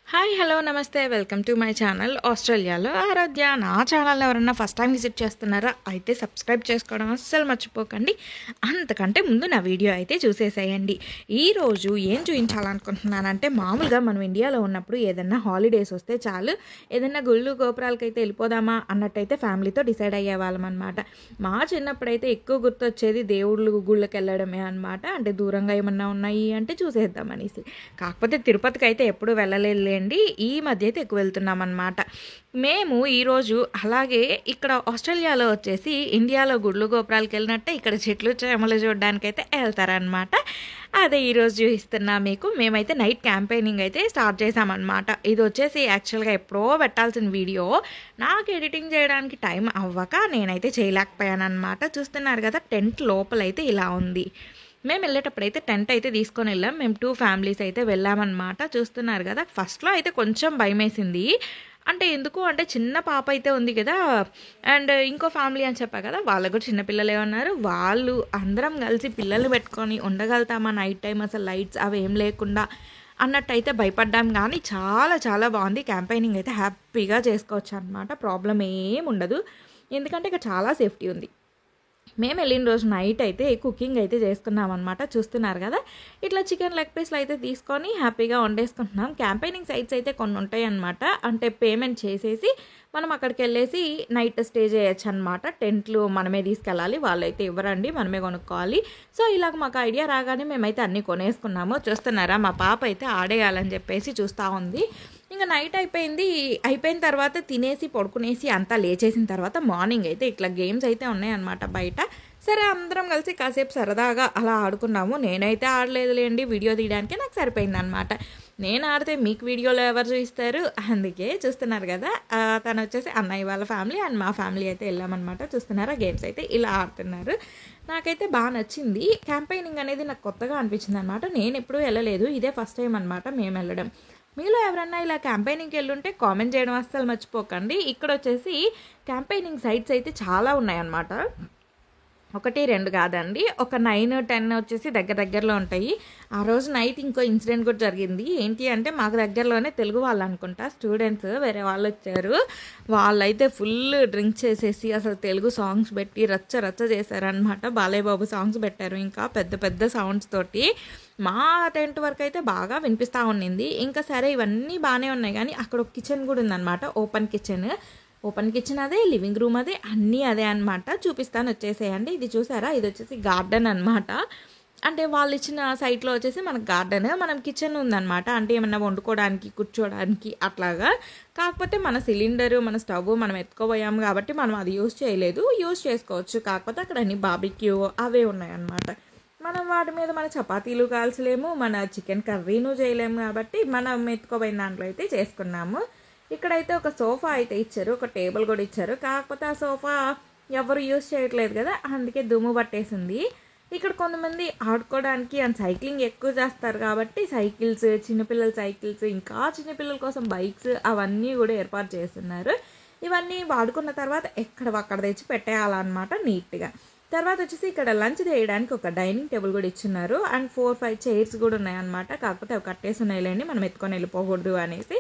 Hi hello నమస్తే welcome to my channel ఆస్ట్రేలియాలో ఆరాధ్య. నా ఛానల్ ఎవరన్నా ఫస్ట్ టైం విజిట్ చేస్తున్నారా అయితే సబ్స్క్రైబ్ చేసుకోవడం అస్సలు మర్చిపోకండి. అంతకంటే ముందు నా వీడియో అయితే చూసేసేయండి. ఈరోజు ఏం చూపించాలనుకుంటున్నానంటే, మామూలుగా మనం ఇండియాలో ఉన్నప్పుడు ఏదన్నా హాలిడేస్ వస్తే చాలు, ఏదన్నా గుళ్ళు గోపురాలకైతే వెళ్ళిపోదామా అన్నట్టయితే ఫ్యామిలీతో డిసైడ్ అయ్యేవాళ్ళం అనమాట. మా చిన్నప్పుడైతే ఎక్కువ గుర్తొచ్చేది దేవుళ్ళు గుళ్ళకి వెళ్ళడమే అనమాట. అంటే దూరంగా ఏమన్నా ఉన్నాయి అంటే చూసేద్దామనేసి. కాకపోతే తిరుపతికి అయితే ఎప్పుడు వెళ్ళలేదు, ఈ మధ్య అయితే ఎక్కువ వెళ్తున్నాం అన్నమాట. మేము ఈరోజు అలాగే ఇక్కడ ఆస్ట్రేలియాలో వచ్చేసి ఇండియాలో గుళ్ళు గోపురాలకు వెళ్ళినట్టే ఇక్కడ చెట్లు చేమలు చూడడానికి అయితే వెళ్తారనమాట. అదే ఈరోజు చూపిస్తున్నా మీకు. మేమైతే నైట్ క్యాంపెయినింగ్ అయితే స్టార్ట్ చేసామన్నమాట. ఇది వచ్చేసి యాక్చువల్గా ఎప్పుడో పెట్టాల్సిన వీడియో, నాకు ఎడిటింగ్ చేయడానికి టైం అవ్వక నేనైతే చేయలేకపోయాను అనమాట. చూస్తున్నారు కదా, టెంట్ లోపలైతే ఇలా ఉంది. మేము వెళ్ళేటప్పుడైతే టెంట్ అయితే తీసుకొని వెళ్ళాం. మేము 2 ఫ్యామిలీస్ అయితే వెళ్ళామన్నమాట. చూస్తున్నారు కదా, ఫస్ట్లో అయితే కొంచెం భయం వేసింది. అంటే ఎందుకు అంటే చిన్న పాప అయితే ఉంది కదా, అండ్ ఇంకో ఫ్యామిలీ అని చెప్పా కదా, వాళ్ళకు కూడా చిన్నపిల్లలే ఉన్నారు. వాళ్ళు అందరం కలిసి పిల్లల్ని పెట్టుకొని ఉండగలుగుతామా నైట్ టైం, అసలు లైట్స్ అవి ఏం లేకుండా అన్నట్టయితే భయపడ్డాం. కానీ చాలా చాలా బాగుంది. క్యాంపెయినింగ్ అయితే హ్యాపీగా చేసుకోవచ్చు అనమాట. ప్రాబ్లం ఏం ఉండదు, ఎందుకంటే ఇక్కడ చాలా సేఫ్టీ ఉంది. మేము వెళ్ళిన రోజు నైట్ అయితే కుకింగ్ అయితే చేసుకున్నాం అనమాట. చూస్తున్నారు కదా, ఇట్లా చికెన్ లెగ్ పీస్లు అయితే తీసుకొని హ్యాపీగా వండేసుకుంటున్నాం. క్యాంపెయినింగ్ సైట్స్ అయితే కొన్ని ఉంటాయి అనమాట. అంటే పేమెంట్ చేసేసి మనం అక్కడికి వెళ్ళేసి నైట్ స్టే చేయొచ్చు అనమాట. టెంట్లు మనమే తీసుకెళ్ళాలి, వాళ్ళైతే ఇవ్వరండి, మనమే కొనుక్కోవాలి. సో ఇలాగ మాకు ఐడియా రాగానే మేమైతే అన్నీ కొనేసుకున్నాము. చూస్తున్నారా, మా పాప అయితే ఆడేయాలని చెప్పేసి చూస్తూ ఉంది. ఇంకా నైట్ అయిపోయిన తర్వాత తినేసి పడుకునేసి అంతా లేచేసిన తర్వాత మార్నింగ్ అయితే ఇట్లా గేమ్స్ అయితే ఉన్నాయన్నమాట బయట. సరే అందరం కలిసి కాసేపు సరదాగా అలా ఆడుకున్నాము. నేనైతే ఆడలేదులేండి, వీడియో తీయడానికి నాకు సరిపోయింది అనమాట. నేను ఆడితే మీకు వీడియోలో ఎవరు చూపిస్తారు, అందుకే చూస్తున్నారు కదా. తను వచ్చేసి అన్నయ్య వాళ్ళ ఫ్యామిలీ అండ్ మా ఫ్యామిలీ అయితే వెళ్ళామన్నమాట. చూస్తున్నారా, గేమ్స్ అయితే ఇలా ఆడుతున్నారు. నాకైతే బాగా నచ్చింది. క్యాంపెయినింగ్ అనేది నాకు కొత్తగా అనిపించింది అనమాట. నేను ఎప్పుడూ వెళ్ళలేదు, ఇదే ఫస్ట్ టైం అనమాట మేము వెళ్ళడం. మీలో ఎవరన్నా ఇలా క్యాంపెయినింగ్కి వెళ్ళుంటే కామెంట్ చేయడం అస్సలు మర్చిపోకండి. ఇక్కడ వచ్చేసి క్యాంపెయినింగ్ సైట్స్ అయితే చాలా ఉన్నాయన్నమాట. 1, 2 కాదండి, ఒక 9, 10 వచ్చేసి దగ్గరలో ఉంటాయి. ఆ రోజు నైట్ ఇంకో ఇన్సిడెంట్ కూడా జరిగింది. ఏంటి అంటే, మాకు దగ్గరలోనే తెలుగు వాళ్ళు అనుకుంటా స్టూడెంట్స్ వేరే వాళ్ళు వచ్చారు. వాళ్ళైతే ఫుల్ డ్రింక్ చేసేసి అసలు తెలుగు సాంగ్స్ పెట్టి రచ్చ చేశారనమాట. బాలయ్య బాబు సాంగ్స్ పెట్టారు, ఇంకా పెద్ద పెద్ద సౌండ్స్ తోటి. మా టెంట్ వరకు అయితే బాగా వినిపిస్తూ ఉండింది. ఇంకా సరే ఇవన్నీ బాగానే ఉన్నాయి, కానీ అక్కడ ఒక కిచెన్ కూడా ఉందన్నమాట. ఓపెన్ కిచెన్ అదే, లివింగ్ రూమ్ అదే, అన్నీ అదే అనమాట. చూపిస్తాను, వచ్చేసేయండి. ఇది చూసారా, ఇది వచ్చేసి గార్డెన్ అనమాట. అంటే వాళ్ళు ఇచ్చిన సైట్లో వచ్చేసి మనకు గార్డెన్, మనం కిచెన్ ఉందన్నమాట. అంటే ఏమన్నా వండుకోవడానికి కూర్చోడానికి అట్లాగా. కాకపోతే మన సిలిండరు, మన స్టవ్ మనం ఎత్తుకోబోయాము కాబట్టి మనం అది యూజ్ చేసుకోవచ్చు. కాకపోతే అక్కడ అన్ని బార్బిక్యూ అవే ఉన్నాయన్నమాట. మనం వాటి మీద మన చపాతీలు కాల్చలేము, మన చికెన్ కర్రీను చేయలేము, కాబట్టి మనం ఎత్తుకోబోయిన దాంట్లో అయితే చేసుకున్నాము. ఇక్కడైతే ఒక సోఫా అయితే ఇచ్చారు, ఒక టేబుల్ కూడా ఇచ్చారు. కాకపోతే ఆ సోఫా ఎవరు యూజ్ చేయట్లేదు కదా, అందుకే దుమ్ము పట్టేసింది. ఇక్కడ కొంతమంది ఆడుకోవడానికి అండ్ సైక్లింగ్ ఎక్కువ చేస్తారు కాబట్టి సైకిల్స్, చిన్నపిల్లల సైకిల్స్, ఇంకా చిన్నపిల్లల కోసం బైక్స్ అవన్నీ కూడా ఏర్పాటు చేస్తున్నారు. ఇవన్నీ వాడుకున్న తర్వాత అక్కడ తెచ్చి పెట్టేయాలన్నమాట నీట్గా. తర్వాత వచ్చేసి ఇక్కడ లంచ్ చేయడానికి ఒక డైనింగ్ టేబుల్ కూడా ఇచ్చున్నారు, అండ్ 4, 5 చైర్స్ కూడా ఉన్నాయన్నమాట. కాకపోతే అవి కట్టేసి ఉన్నాయిలేండి, మనం ఎత్తుకొని వెళ్ళిపోకూడదు అనేసి.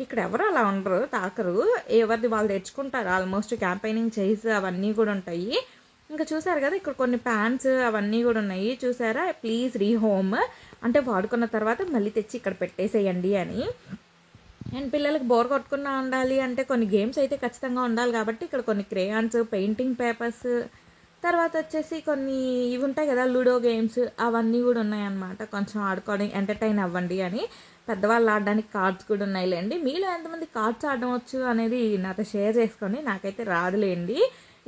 ఇక్కడ ఎవరు అలా ఉండరు, తాకరు, ఎవరిది వాళ్ళు తెచ్చుకుంటారు. ఆల్మోస్ట్ క్యాంపెయినింగ్ చైర్స్ అవన్నీ కూడా ఉంటాయి. ఇంకా చూసారు కదా, ఇక్కడ కొన్ని ప్యాన్స్ అవన్నీ కూడా ఉన్నాయి. చూసారా, ప్లీజ్ రీహోమ్, అంటే వాడుకున్న తర్వాత మళ్ళీ తెచ్చి ఇక్కడ పెట్టేసేయండి అని. అండ్ పిల్లలకి బోర్ కొట్టకుండా ఉండాలి అంటే కొన్ని గేమ్స్ అయితే ఖచ్చితంగా ఉండాలి కాబట్టి ఇక్కడ కొన్ని క్రేయాన్స్, పెయింటింగ్ పేపర్స్, తర్వాత వచ్చేసి కొన్ని ఇవి ఉంటాయి కదా లూడో గేమ్స్, అవన్నీ కూడా ఉన్నాయన్నమాట. కొంచెం ఆడుకోవడం, ఎంటర్టైన్ అవ్వండి అని. పెద్దవాళ్ళు ఆడడానికి కార్డ్స్ కూడా ఉన్నాయిలేండి. మీలో ఎంతమంది కార్డ్స్ ఆడడం వచ్చు అనేది నాతో షేర్ చేసుకొని. నాకైతే రాదులేండి.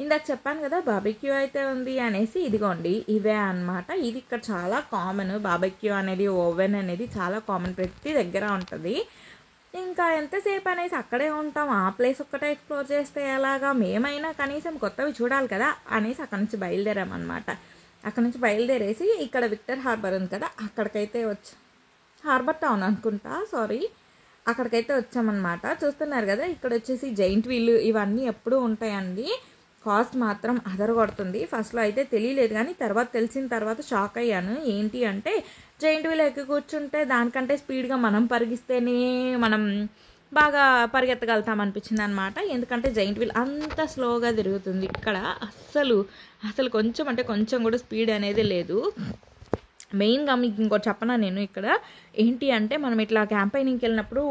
ఇందాక చెప్పాను కదా బార్బిక్యూ అయితే ఉంది అనేసి, ఇదిగోండి ఇవే అనమాట. ఇది ఇక్కడ చాలా కామన్. బార్బిక్యూ అనేది, ఓవెన్ అనేది చాలా కామన్, ప్రతి దగ్గర ఉంటుంది. ఇంకా ఎంతసేపు అనేసి అక్కడే ఉంటాం, ఆ ప్లేస్ ఒక్కటే ఎక్స్ప్లోర్ చేస్తే ఎలాగా, మేమైనా కనీసం కొత్తవి చూడాలి కదా అనేసి అక్కడ నుంచి బయలుదేరామన్నమాట. అక్కడ నుంచి బయలుదేరేసి ఇక్కడ విక్టర్ హార్బర్ ఉంది కదా, అక్కడికైతే హార్బర్ టౌన్ అనుకుంటా, సారీ, అక్కడికైతే వచ్చామన్నమాట. చూస్తున్నారు కదా, ఇక్కడ వచ్చేసి జైంట్ వీల్ ఇవన్నీ ఎప్పుడూ ఉంటాయండి. కాస్ట్ మాత్రం అదరగొడుతుంది. ఫస్ట్‌లో అయితే తెలియలేదు కానీ తర్వాత తెలిసిన తర్వాత షాక్ అయ్యాను. ఏంటి అంటే జెయింట్ వీల్ ఎక్కి కూర్చుంటే దానికంటే స్పీడ్‌గా మనం పరిగిస్తేనే మనం బాగా పరిగెత్తగలుగుతాం అనిపించిందనమాట. ఎందుకంటే జెయింట్ వీల్ అంత స్లోగా తిరుగుతుంది. ఇక్కడ అస్సలు కొంచెం అంటే కొంచెం కూడా స్పీడ్ అనేది లేదు. మెయిన్‌గా మీకు ఇంకోటి చెప్పనా నేను ఇక్కడ ఏంటి అంటే మనం ఇట్లా క్యాంపెయినింగ్‌కి వెళ్ళినప్పుడు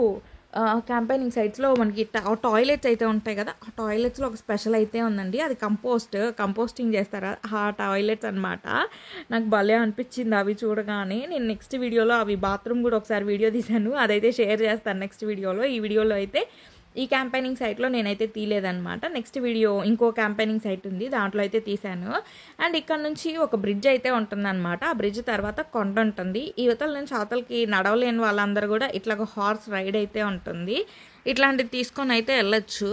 క్యాంపెయినింగ్ సైట్స్‌లో మనకి టాయిలెట్స్ అయితే ఉంటాయి కదా! ఆ టాయిలెట్స్‌లో ఒక స్పెషల్ అయితే ఉందండి. అది కంపోస్టింగ్ చేస్తారు. ఆ టాయిలెట్స్ అనమాట. నాకు భలే అనిపించింది అవి చూడగానే. నేను నెక్స్ట్ వీడియోలో అవి బాత్రూమ్ కూడా ఒకసారి వీడియో తీశాను. అదైతే షేర్ చేస్తాను నెక్స్ట్ వీడియోలో. ఈ వీడియోలో అయితే ఈ క్యాంపెయినింగ్ సైట్లో నేనైతే తీయలేదనమాట. నెక్స్ట్ వీడియో ఇంకో క్యాంపెయినింగ్ సైట్ ఉంది, దాంట్లో అయితే తీశాను. అండ్ ఇక్కడ నుంచి ఒక బ్రిడ్జ్ అయితే ఉంటుందన్నమాట. ఆ బ్రిడ్జ్ తర్వాత కొండ ఉంటుంది. యువతల నుంచి అవతలకి నడవలేని వాళ్ళందరూ కూడా ఇట్లా ఒక హార్స్ రైడ్ అయితే ఉంటుంది. ఇట్లాంటివి తీసుకొని అయితే వెళ్ళొచ్చు.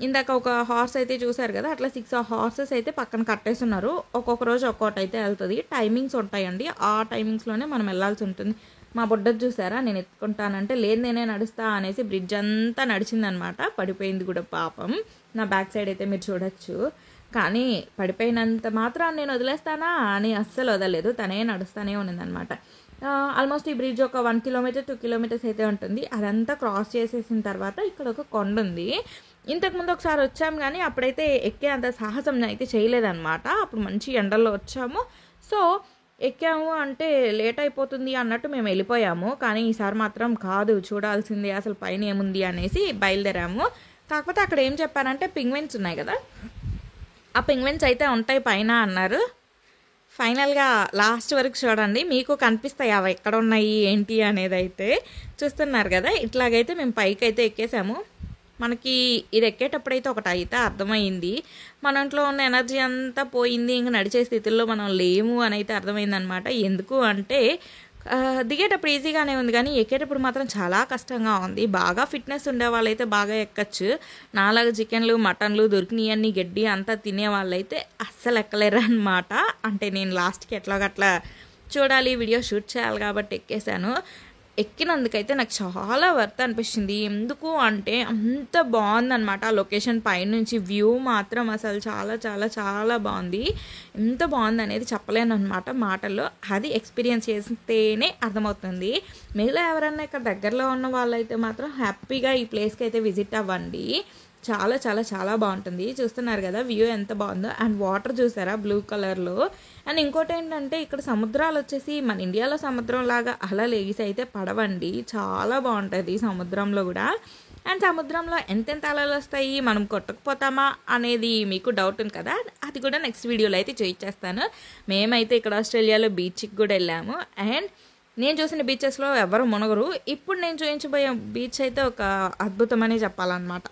ఇందాక ఒక హార్స్ అయితే చూసారు కదా, అట్లా 6 హార్సెస్ అయితే పక్కన కట్టేస్తున్నారు. ఒక్కొక్క రోజు ఒక్కొక్కటి అయితే వెళ్తుంది. టైమింగ్స్ ఉంటాయండి. ఆ టైమింగ్స్లోనే మనం వెళ్ళాల్సి ఉంటుంది. మా బుడ్డది చూసారా, నేను ఎత్తుకుంటానంటే లేదు నేనే నడుస్తా అనేసి బ్రిడ్జ్ అంతా నడిచిందనమాట. పడిపోయింది కూడా పాపం. నా బ్యాక్ సైడ్ అయితే మీరు చూడొచ్చు. కానీ పడిపోయినంత మాత్రం నేను వదిలేస్తానా అని అస్సలు వదలలేదు. తనే నడుస్తూనే ఉన్నదనమాట. ఆల్మోస్ట్ ఈ బ్రిడ్జ్ ఒక 1 కిలోమీటర్ 2 కిలోమీటర్స్ అయితే ఉంటుంది. అదంతా క్రాస్ చేసేసిన తర్వాత ఇక్కడ ఒక కొండ ఉంది. ఇంతకుముందు ఒకసారి వచ్చాము కానీ అప్పుడైతే ఎక్కే అంత సాహసం అయితే చేయలేదన్నమాట. అప్పుడు మంచి ఎండల్లో వచ్చాము. సో ఎక్కాము అంటే లేట్ అయిపోతుంది అన్నట్టు మేము వెళ్ళిపోయాము. కానీ ఈసారి మాత్రం కాదు, చూడాల్సిందే అసలు పైన ఏముంది అనేసి బయలుదేరాము. కాకపోతే అక్కడ ఏం చెప్పారంటే పింగ్విన్స్ ఉన్నాయి కదా, ఆ పింగ్విన్స్ అయితే ఉంటాయి పైన అన్నారు. ఫైనల్గా లాస్ట్ వరకు చూడండి, మీకు కనిపిస్తాయి అవి ఎక్కడ ఉన్నాయి ఏంటి అనేది. అయితే చూస్తున్నారు కదా, ఇట్లాగైతే మేము పైకి అయితే ఎక్కేసాము. మనకి ఇది ఎక్కేటప్పుడైతే ఒకటి అయితే అర్థమైంది, మన ఇంట్లో ఉన్న ఎనర్జీ అంతా పోయింది, ఇంక నడిచే స్థితిలో మనం లేము అని అయితే అర్థమైందనమాట. ఎందుకు అంటే దిగేటప్పుడు ఈజీగానే ఉంది కానీ ఎక్కేటప్పుడు మాత్రం చాలా కష్టంగా ఉంది. బాగా ఫిట్నెస్ ఉండే వాళ్ళైతే బాగా ఎక్కచ్చు. నాలాగా చికెన్లు మటన్లు దొరికినాయన్నీ గడ్డి అంతా తినే వాళ్ళైతే అస్సలు ఎక్కలేరు అనమాట. అంటే నేను లాస్ట్కి ఎట్లాగట్లా చూడాలి, వీడియో షూట్ చేయాలి కాబట్టి ఎక్కేసాను. ఎక్కినందుకైతే నాకు చాలా వర్త్ అనిపించింది. ఎందుకు అంటే అంత బాగుందన్నమాట. ఆ లొకేషన్ పైనుంచి వ్యూ మాత్రం అసలు చాలా చాలా చాలా బాగుంది. ఎంత బాగుంది అనేది చెప్పలేను అనమాట మాటల్లో. అది ఎక్స్పీరియన్స్ చేస్తేనే అర్థమవుతుంది. మీలో ఎవరైనా ఇక్కడ దగ్గరలో ఉన్న వాళ్ళైతే మాత్రం హ్యాపీగా ఈ ప్లేస్కి అయితే విజిట్ అవ్వండి. చాలా చాలా చాలా బాగుంటుంది. చూస్తున్నారు కదా వ్యూ ఎంత బాగుందో. అండ్ వాటర్ చూసారా బ్లూ కలర్లో. అండ్ ఇంకోటి ఏంటంటే ఇక్కడ సముద్రాలు వచ్చేసి మన ఇండియాలో సముద్రం లాగా అలలు ఎగిసి అయితే పడవండి. చాలా బాగుంటుంది సముద్రంలో కూడా. అండ్ సముద్రంలో ఎంతెంత అలలు వస్తాయి, మనం కొట్టకపోతామా అనేది మీకు డౌట్ ఉంది కదా, అది కూడా నెక్స్ట్ వీడియోలో అయితే చూపించేస్తాను. మేమైతే ఇక్కడ ఆస్ట్రేలియాలో బీచ్కి కూడా వెళ్ళాము. అండ్ నేను చూసిన బీచెస్లో ఎవరు మునగరు. ఇప్పుడు నేను చూపించబోయే బీచ్ అయితే ఒక అద్భుతమనే చెప్పాలన్నమాట.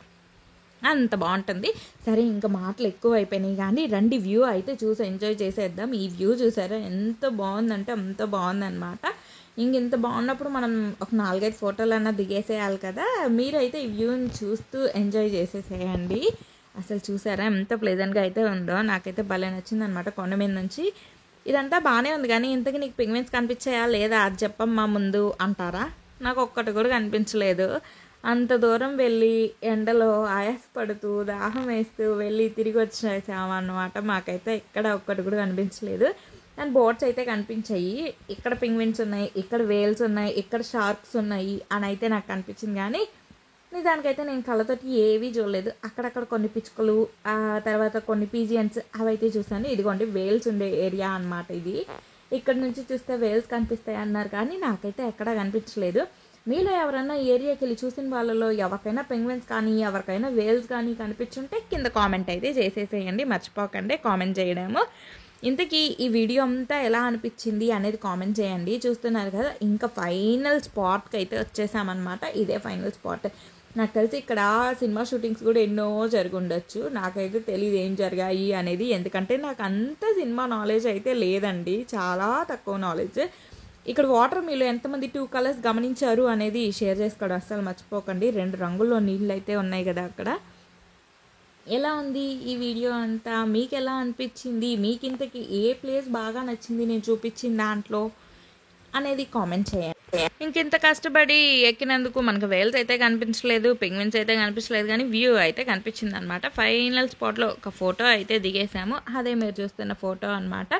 అంత బాగుంటుంది. సరే ఇంకా మాటలు ఎక్కువ అయిపోయినాయి కానీ రండి వ్యూ అయితే చూసి ఎంజాయ్ చేసేద్దాం. ఈ వ్యూ చూసారా ఎంత బాగుందంటే అంత బాగుందన్నమాట. ఇంత బాగున్నప్పుడు మనం ఒక 4-5 ఫోటోలన్నా దిగేసేయాలి కదా. మీరైతే ఈ వ్యూని చూస్తూ ఎంజాయ్ చేసేసేయండి. అసలు చూసారా ఎంత ప్లెజెంట్గా అయితే ఉందో. నాకైతే భలే నచ్చిందనమాట కొండ మీద నుంచి. ఇదంతా బాగానే ఉంది కానీ ఇంతకీ నీకు పింగ్విన్స్ కనిపించాయా లేదా అది చెప్పమ్మా ముందు అంటారా. నాకు ఒక్కటి కూడా కనిపించలేదు. అంత దూరం వెళ్ళి ఎండలో ఆయాసపడుతూ దాహం వేస్తూ వెళ్ళి తిరిగి వచ్చేసామన్నమాట. మాకైతే ఇక్కడ ఒక్కటి కూడా కనిపించలేదు. అండ్ బోట్స్ అయితే కనిపించాయి. ఇక్కడ పింగ్విన్స్ ఉన్నాయి, ఇక్కడ వేల్స్ ఉన్నాయి, ఇక్కడ షార్క్స్ ఉన్నాయి అని అయితే నాకు కనిపించింది. కానీ నిజానికైతే నేను కళ్ళతోటి ఏవీ చూడలేదు. అక్కడక్కడ కొన్ని పిచ్చుకలు, తర్వాత కొన్ని పీజియన్స్ అవైతే చూసాను. ఇదిగోండి వేల్స్ ఉండే ఏరియా అన్నమాట ఇది. ఇక్కడ నుంచి చూస్తే వేల్స్ కనిపిస్తాయి అన్నారు కానీ నాకైతే ఎక్కడా కనిపించలేదు. మీలో ఎవరైనా ఏరియాకి వెళ్ళి చూసిన వాళ్ళలో ఎవరికైనా పెంగ్విన్స్ కానీ ఎవరికైనా వేల్స్ కానీ కనిపించుంటే కింద కామెంట్ అయితే చేసేసేయండి. మర్చిపోకండి కామెంట్ చేయడము. ఇంతకీ ఈ వీడియో అంతా ఎలా అనిపించింది అనేది కామెంట్ చేయండి. చూస్తున్నారు కదా, ఇంకా ఫైనల్ స్పాట్కి అయితే వచ్చేసామన్నమాట. ఇదే ఫైనల్ స్పాట్. నాకు తెలిసి ఇక్కడ సినిమా షూటింగ్స్ కూడా ఎన్నో జరుగుండొచ్చు. నాకైతే తెలియదు ఏం జరిగాయి అనేది, ఎందుకంటే నాకు అంత సినిమా నాలెడ్జ్ అయితే లేదండి, చాలా తక్కువ నాలెడ్జ్. ఇక్కడ వాటర్ మీలో ఎంతమంది 2 కలర్స్ గమనించారు అనేది షేర్ చేసుకోవడం అస్సలు మర్చిపోకండి. 2 రంగుల్లో నీళ్ళు అయితే ఉన్నాయి కదా అక్కడ. ఎలా ఉంది ఈ వీడియో అంతా, మీకు ఎలా అనిపించింది, మీకు ఇంతకీ ఏ ప్లేస్ బాగా నచ్చింది నేను చూపించిన దాంట్లో అనేది కామెంట్ చేయండి. ఇంకింత కష్టపడి ఎక్కినందుకు మనకు వేల్స్ అయితే కనిపించలేదు, పెంగ్విన్స్ అయితే కనిపించలేదు, కానీ వ్యూ అయితే కనిపించింది అనమాట. ఫైనల్ స్పాట్లో ఒక ఫోటో అయితే దిగేసాము. అదే మీరు చూస్తున్న ఫోటో అనమాట.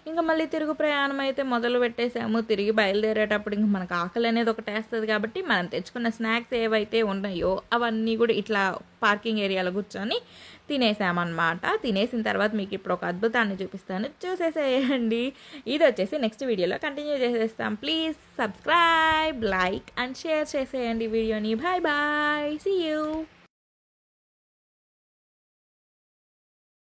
ఇంకా మళ్ళీ తిరుగు ప్రయాణం అయితే మొదలు పెట్టేసాము. తిరిగి బయలుదేరేటప్పుడు ఇంకా మనకు ఆకలి అనేది ఒకటి వేస్తుంది కాబట్టి మనం తెచ్చుకున్న స్నాక్స్ ఏవైతే ఉన్నాయో అవన్నీ కూడా ఇట్లా పార్కింగ్ ఏరియాలో కూర్చొని తినేసామన్నమాట. తినేసిన తర్వాత మీకు ఇప్పుడు ఒక అద్భుతాన్ని చూపిస్తాను, చూసేసేయండి. ఇది వచ్చేసి నెక్స్ట్ వీడియోలో కంటిన్యూ చేసేస్తాం. Please subscribe, like and share చేసేయండి వీడియోని. Bye bye, see you.